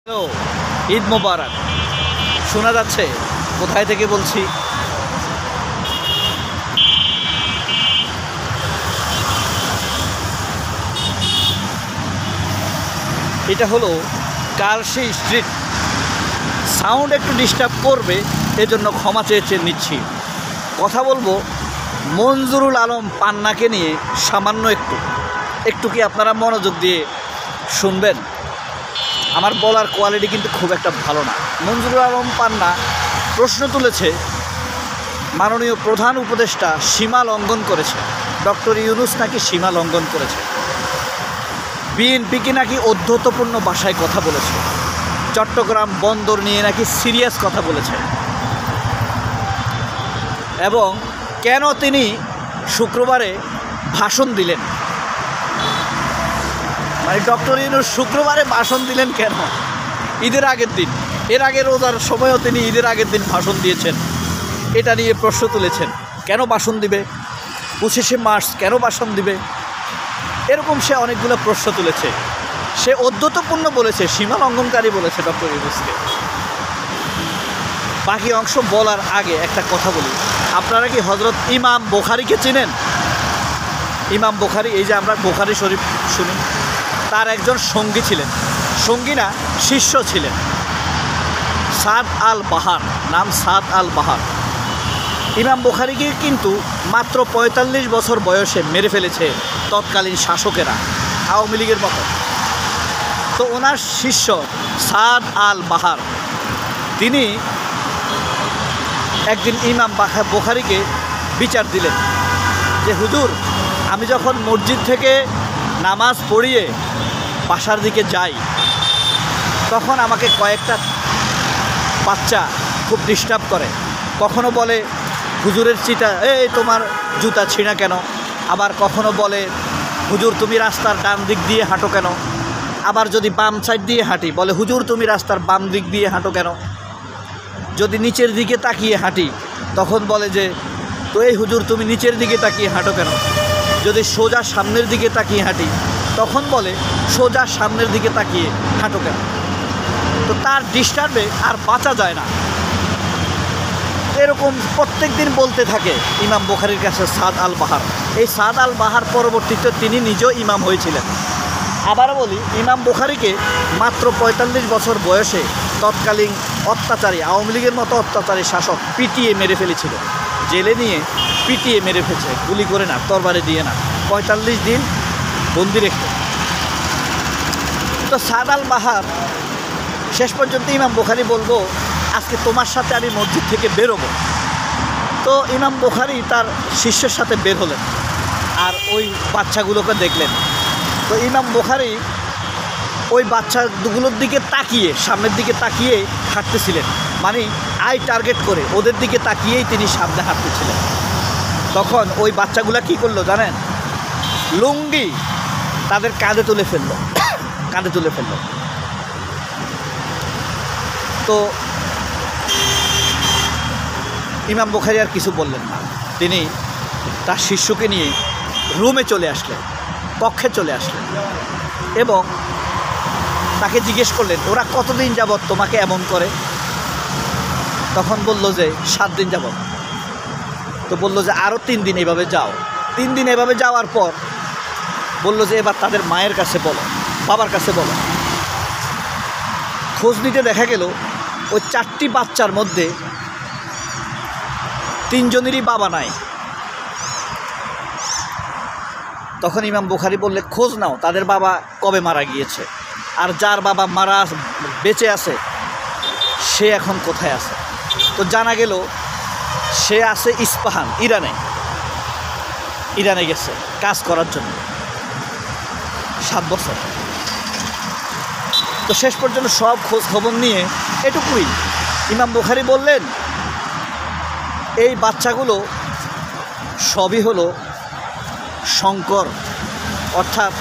Hello, Eid মোবারক। শোনা যাচ্ছে কোথায় থেকে বলছি? এটা হলো কালশি স্ট্রিট। সাউন্ড একটু ডিস্টার্ব করবে, এজন্য ক্ষমা চেয়ে নিচ্ছি। কথা বলবো মঞ্জুরুল আলম পান্নাকে নিয়ে সামান্য একটু কি আপনারা মনোযোগ দিয়ে শুনবেন? আমার বলার কোয়ালিটি কিন্তু খুব একটা ভালো না। মঞ্জুরুল আলম পান্না প্রশ্ন তুলেছে, মাননীয় প্রধান উপদেষ্টা সীমা লঙ্ঘন করেছে, ডক্টর ইউনূস নাকি সীমা লঙ্ঘন করেছে, বিএনপিকে নাকি ঔদ্ধত্যপূর্ণ ভাষায় কথা বলেছে, চট্টগ্রাম বন্দর নিয়ে নাকি সিরিয়াস কথা বলেছে, এবং কেন তিনি শুক্রবারে ভাষণ দিলেন, মানে ডক্টর ইউনূস শুক্রবারে ভাষণ দিলেন কেন? ঈদের আগের দিন, এর আগে রোজার সময়ও তিনি ঈদের আগের দিন ভাষণ দিয়েছেন। এটা নিয়ে প্রশ্ন তুলেছেন, কেন ভাষণ দিবে? 25শে মার্চ কেন ভাষণ দিবে? এরকম সে অনেকগুলো প্রশ্ন তুলেছে। সে ঔদ্ধত্যপূর্ণ বলেছে, সীমা লঙ্ঘনকারী বলেছে ডক্টর ইউনূসকে। বাকি অংশ বলার আগে একটা কথা বলি, আপনারা কি হজরত ইমাম বুখারীকে চেনেন? ইমাম বুখারী, এই যে আমরা বুখারী শরীফ শুনি, তার একজন সঙ্গী ছিলেন, সঙ্গী না শিষ্য ছিলেন, সাদ আল বাহার, নাম সাদ আল বাহার। ইমাম বুখারীকে কিন্তু মাত্র ৪৫ বছর বয়সে মেরে ফেলেছে তৎকালীন শাসকেরা, আওয়ামী লীগের মতো। তো ওনার শিষ্য সাদ আল বাহার তিনি একদিন ইমাম বুখারীকে বিচার দিলেন যে, হুজুর, আমি যখন মসজিদ থেকে নামাজ পড়িয়ে বাসার দিকে যাই, তখন আমাকে কয়েকটা বাচ্চা খুব ডিস্টার্ব করে। কখনো বলে হুজুরের চিটা, এই তোমার জুতা ছিঁড়া কেন? আবার কখনো বলে, হুজুর তুমি রাস্তার ডান দিক দিয়ে হাঁটো কেন? আবার যদি বাম সাইড দিয়ে হাঁটি, বলে হুজুর তুমি রাস্তার বাম দিক দিয়ে হাঁটো কেন? যদি নিচের দিকে তাকিয়ে হাঁটি, তখন বলে যে, তো এই হুজুর তুমি নিচের দিকে তাকিয়ে হাঁটো কেন? যদি সোজা সামনের দিকে তাকিয়ে হাঁটি, তখন বলে সোজা সামনের দিকে তাকিয়ে হাঁটো কেন? তো তার ডিস্টার্বে আর বাঁচা যায় না। এরকম প্রত্যেক দিন বলতে থাকে ইমাম বুখারীর কাছে সাদ আল বাহার। এই সাদ আল বাহার পরবর্তীতে তিনি নিজেও ইমাম হয়েছিলেন। আবার বলি, ইমাম বুখারীকে মাত্র ৪৫ বছর বয়সে তৎকালীন অত্যাচারী, আওয়ামী লীগের মতো অত্যাচারী শাসক পিটিয়ে মেরে ফেলেছিল। জেলে নিয়ে পিটিয়ে মেরে ফেলছে, গুলি করে না, তরবারি দিয়ে না, ৪৫ দিন বন্দি রেখে। তো সাদ আল বাহার শেষ পর্যন্ত ইমাম বুখারী বলবো, আজকে তোমার সাথে আমি মসজিদ থেকে বেরোবো। তো ইমাম বুখারী তার শিষ্যের সাথে বের হলেন, আর ওই বাচ্চাগুলোকে দেখলেন। তো ইমাম বুখারী ওই বাচ্চাগুলোর দিকে তাকিয়ে, সামনের দিকে তাকিয়ে হাঁটতেছিলেন, মানে আই টার্গেট করে ওদের দিকে তাকিয়েই তিনি সামনে হাঁটতেছিলেন। তখন ওই বাচ্চাগুলা কি করলো জানেন? লুঙ্গি তাদের কাঁধে তুলে ফেললো, কাঁধে তুলে ফেললো। তো ইমাম বুখারী আর কিছু বললেন না, তিনি তার শিষ্যকে নিয়ে রুমে চলে আসলেন, কক্ষে চলে আসলেন, এবং তাকে জিজ্ঞেস করলেন, ওরা কতদিন যাবৎ তোমাকে এমন করে? তখন বলল যে 7 দিন যাবৎ। তো বলল যে আরও 3 দিন এভাবে যাও। 3 দিন এভাবে যাওয়ার পর বলল যে এবার তাদের মায়ের কাছে বলো, বাবার কাছে বলো। খোঁজ নিতে দেখা গেল ওই 4টি বাচ্চার মধ্যে 3 জনেরই বাবা নাই। তখন ইমাম বুখারী বললে, খোঁজ নাও তাদের বাবা কবে মারা গিয়েছে, আর যার বাবা বেঁচে আছে সে এখন কোথায় আছে। তো জানা গেল সে আছে ইস্পাহান, ইরানে গেছে কাজ করার জন্য 7 বছর। তো শেষ পর্যন্ত সব খোঁজ খবর নিয়ে এটুকুই ইমাম বুখারী বললেন, এই বাচ্চাগুলো সবই হলো শঙ্কর, অর্থাৎ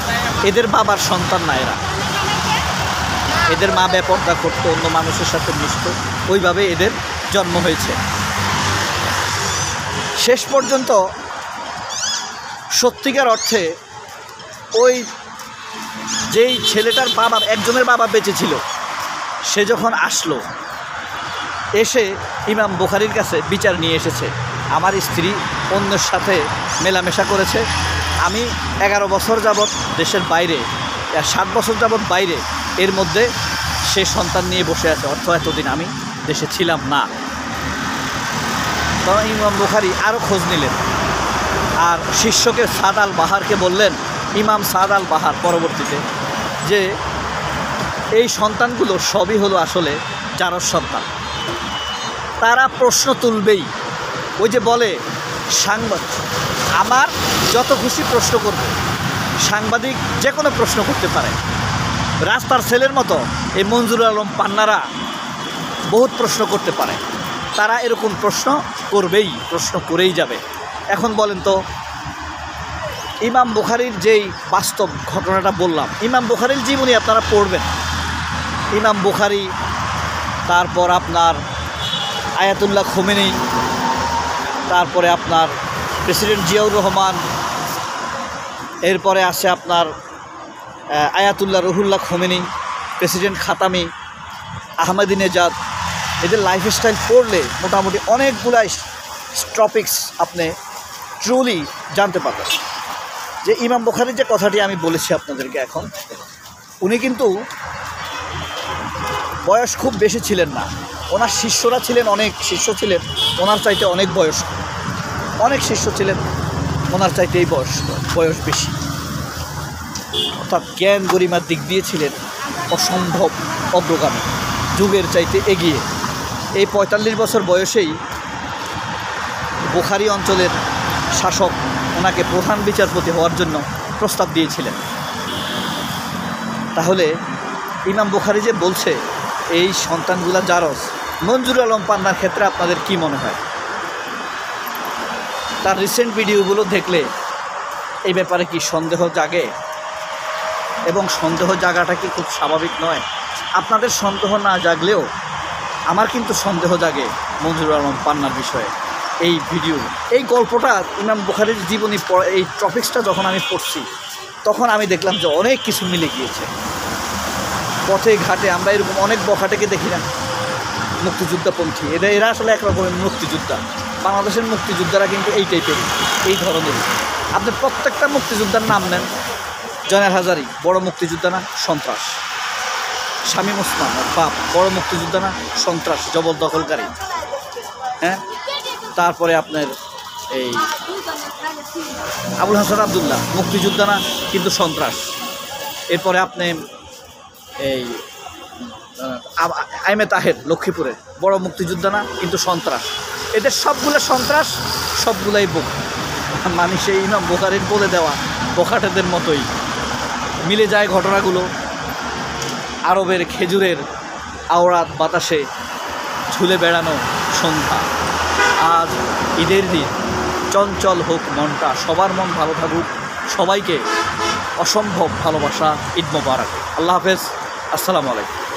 এদের বাবার সন্তান না, এদের মা বেপরদা করতো, অন্য মানুষের সাথে মিশত, ওইভাবে এদের জন্ম হয়েছে। শেষ পর্যন্ত সত্যিকার অর্থে ওই যেই ছেলেটার বাবা, একজনের বাবা বেঁচে ছিল, সে যখন আসলো, এসে ইমাম বুখারীর কাছে বিচার নিয়ে এসেছে, আমার স্ত্রী অন্যের সাথে মেলামেশা করেছে, আমি 11 বছর যাবৎ দেশের বাইরে, 7 বছর যাবৎ বাইরে, এর মধ্যে সে সন্তান নিয়ে বসে আছে, অর্থ এতদিন আমি দেশে ছিলাম না। তখন ইমাম বুখারী আরও খোঁজ নিলেন, আর শিষ্যকে সাদ আল বাহারকে বললেন, ইমাম সাদ আল বাহার পরবর্তীতে, যে এই সন্তানগুলো সবই হলো আসলে জারজ সন্তান। তারা প্রশ্ন তুলবেই, ওই যে বলে সাংবাদিক, আমার যত খুশি প্রশ্ন করবে, সাংবাদিক যে কোনো প্রশ্ন করতে পারে। রাস্তার ছেলের মতো এই মঞ্জুরুল আলম পান্নারা বহুত প্রশ্ন করতে পারে, তারা এরকম প্রশ্ন করবেই, প্রশ্ন করেই যাবে। এখন বলেন তো, ইমাম বুখারীর যেই বাস্তব ঘটনাটা বললাম, ইমাম বুখারীর জীবনী আপনারা পড়বেন। ইমাম বুখারী, তারপর আপনার আয়াতুল্লাহ খোমেনি, তারপরে আপনার প্রেসিডেন্ট জিয়াউর রহমান, এরপরে আসে আপনার Ayatollah Ruhollah Khomeini, president Khatami, Ahmadinejad, এদের লাইফস্টাইল পড়লে মোটামুটি অনেকগুলাই টপিকস আপনি ট্রুলি জানতে পারবেন। যে ইমাম বুখারীর যে কথাটি আমি বলেছি আপনাদেরকে, এখন উনি কিন্তু বয়স খুব বেশি ছিলেন না, ওনার শিষ্যরা ছিলেন, অনেক শিষ্য ছিলেন ওনার চাইতে অনেক বয়স্ক, অনেক শিষ্য ছিলেন ওনার চাইতে এই বয়স বেশি, অর্থাৎ জ্ঞান গরিমার দিক দিয়ে ছিলেন অসম্ভব অগ্রগামী, যুগের চাইতে এগিয়ে। এই 45 বছর বয়সেই বুখারী অঞ্চলের শাসক ওনাকে প্রধান বিচারপতি হওয়ার জন্য প্রস্তাব দিয়েছিলেন। তাহলে ইমাম বুখারী যে বলছে এই সন্তানগুলা জারজ, মঞ্জুরুল আলম পান্নার ক্ষেত্রে আপনাদের কি মনে হয়? তার রিসেন্ট ভিডিওগুলো দেখলে এই ব্যাপারে কি সন্দেহ জাগে? এবং সন্দেহ জাগাটা কি খুব স্বাভাবিক নয়? আপনাদের সন্দেহ না জাগলেও আমার কিন্তু সন্দেহ জাগে মঞ্জুরুল আলম পান্নার বিষয়ে। এই ভিডিও, এই গল্পটা, ইমাম বুখারীর জীবনী, এই টপিক্সটা যখন আমি পড়ছি, তখন আমি দেখলাম যে অনেক কিছু মিলে গিয়েছে। পথে ঘাটে আমরা এরকম অনেক বখাটেকে দেখি না, মুক্তিযোদ্ধাপন্থী, এরা আসলে একরকমের মুক্তিযোদ্ধা। বাংলাদেশের মুক্তিযোদ্ধারা কিন্তু এই টাইপেরই, এই ধরনেরই। আপনি প্রত্যেকটা মুক্তিযোদ্ধার নাম নেন, জয়নাল হাজারী বড় মুক্তিযোদ্ধা না? সন্ত্রাস। শামীম ওসমান বাপ বড় মুক্তিযোদ্ধা না? সন্ত্রাস, জবরদখলকারী। হ্যাঁ, তারপরে আপনার এই আবুল হাসান আবদুল্লাহ মুক্তিযোদ্ধা না? কিন্তু সন্ত্রাস। এরপরে আপনি এই আইমে তাহের লক্ষ্মীপুরের বড় মুক্তিযোদ্ধা না? কিন্তু সন্ত্রাস। এদের সবগুলো সন্ত্রাস, সবগুলাই বোকা। মানে সেই ইমাম বুখারীর বলে দেওয়া বোকাটেদের মতোই মিলে যায় ঘটনাগুলো। আরবের খেজুরের আওরাত বাতাসে ঝুলে বেড়ানো সন্ধ্যা, আজ ঈদের দিন, চঞ্চল হোক মনটা, সবার মন ভালো থাকুক, সবাইকে অসম্ভব ভালোবাসা, ঈদ মোবারক। আল্লাহ হাফেজ, আসসালামু আলাইকুম।